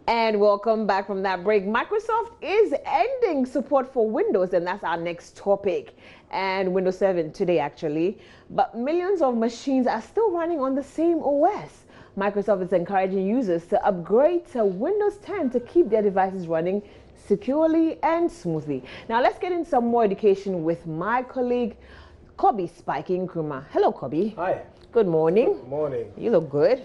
And welcome back from that break. Microsoft is ending support for Windows, and that's our next topic. And Windows 7 today, actually. But millions of machines are still running on the same OS. Microsoft is encouraging users to upgrade to Windows 10 to keep their devices running securely and smoothly. Now, let's get in some more education with my colleague, Kobe Spiking Nkrumah. Hello, Kobe. Hi. Good morning. Good morning. You look good.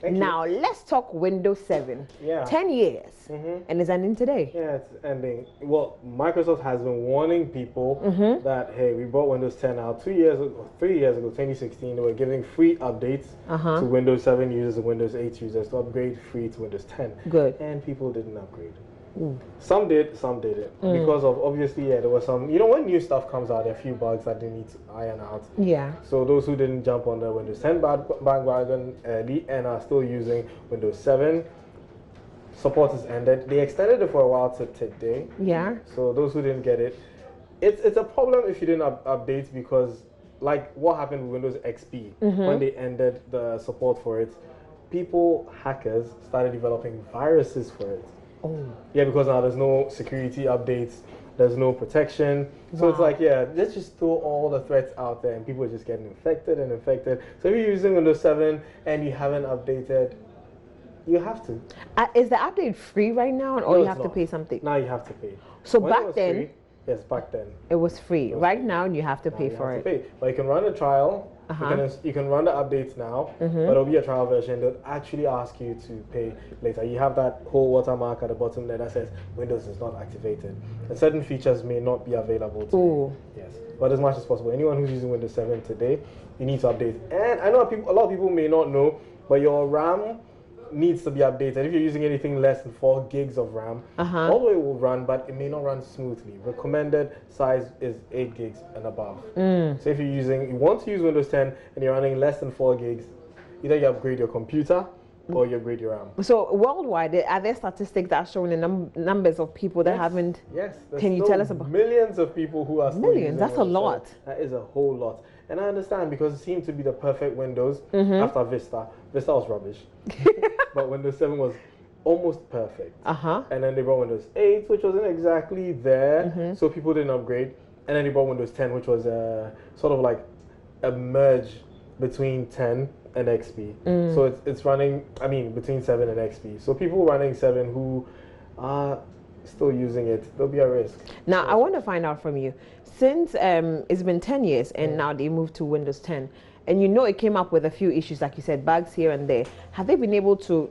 Thank now, you. let's talk Windows 7. Yeah. 10 years. And it's ending today. Yeah, it's ending. Well, Microsoft has been warning people that, hey, we brought Windows 10 out 3 years ago, 2016. They were giving free updates to Windows 7 users and Windows 8 users to upgrade free to Windows 10. Good. And people didn't upgrade. Some did, some didn't. Because of, obviously, yeah, there was some, when new stuff comes out, there are a few bugs that they need to iron out. Yeah. So those who didn't jump on the Windows 10 bandwagon early and are still using Windows 7, support has ended. They extended it for a while to today. Yeah. So those who didn't get it, it's a problem if you didn't update, because like what happened with Windows XP when they ended the support for it, hackers started developing viruses for it. Oh. Yeah, because now there's no security updates, there's no protection. So it's like, yeah, let's just throw all the threats out there and people are just getting infected and infected. So if you're using Windows 7 and you haven't updated, you have to. Is the update free right now, or you have to pay something? Now you have to pay. So When it back was then, free, yes, back then. it was free. Right now, you have to Now pay you for have it. to pay. But you can run a trial. You can run the updates now, but it'll be a trial version. They'll actually ask you to pay later. You have that whole watermark at the bottom there that says Windows is not activated. And certain features may not be available to you. Yes. But as much as possible. Anyone who's using Windows 7 today, you need to update. And I know a lot of people may not know, but your RAM needs to be updated. If you're using anything less than 4 gigs of RAM, all the way will run, but it may not run smoothly. Recommended size is 8 gigs and above. So if you want to use Windows 10 and you're running less than 4 gigs, either you upgrade your computer or you upgrade your RAM. So worldwide, are there statistics that are showing the numbers of people that haven't? Yes. Can you tell us about millions of people who are still millions? That's a Windows lot. 7. That is a whole lot. And I understand, because it seemed to be the perfect Windows after Vista. Vista was rubbish. But Windows 7 was almost perfect. And then they brought Windows 8, which wasn't exactly there, so people didn't upgrade. And then they brought Windows 10, which was sort of like a merge between 10 and XP. So it's running, between 7 and XP. So people running 7 who are still using it, they'll be at risk. Now, I want to find out from you, since it's been 10 years and now they moved to Windows 10, and it came up with a few issues, like you said, bugs here and there. Have they been able to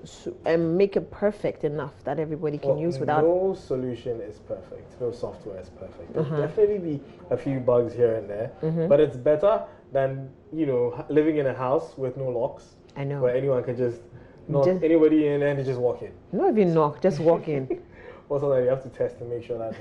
make it perfect enough that everybody can use without? No solution is perfect. No software is perfect. There'll definitely be a few bugs here and there, but it's better than living in a house with no locks. I know. Where anyone can just knock anybody in and they just walk in. Not even knock, just walk in. Also, that you have to test to make sure that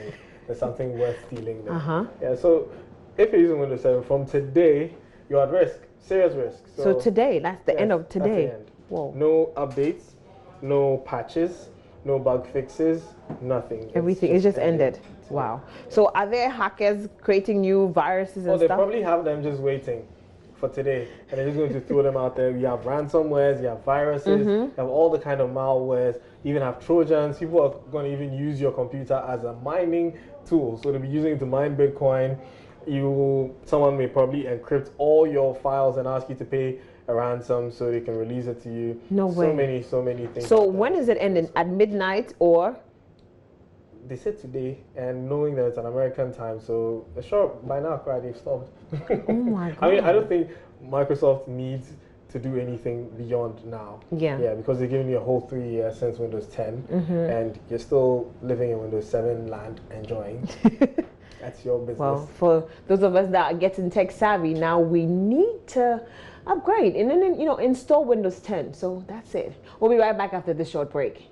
there's something worth stealing there. Yeah. So if you're using Windows 7 from today, you're at risk. Serious risk. So today, that's the end of today. That's the end. Whoa. No updates, no patches, no bug fixes, nothing. Everything is just ended. Wow. So are there hackers creating new viruses and they stuff? probably have them just waiting for today, and they're just going to throw them out there. You have ransomwares, you have viruses, you have all the kind of malwares, you even have Trojans. People are going to even use your computer as a mining tool. So they'll be using it to mine Bitcoin. Someone may probably encrypt all your files and ask you to pay a ransom so they can release it to you. No way. So many things. So when is it ending? At midnight or? They said today, and knowing that it's an American time, so sure, by now, they've stopped. Oh my God. I don't think Microsoft needs to do anything beyond now. Yeah, because they're giving you a whole 3 years since Windows 10, and you're still living in Windows 7 land, enjoying. That's your business. Well, for those of us that are getting tech savvy, now we need to upgrade and then install Windows 10. So that's it. We'll be right back after this short break.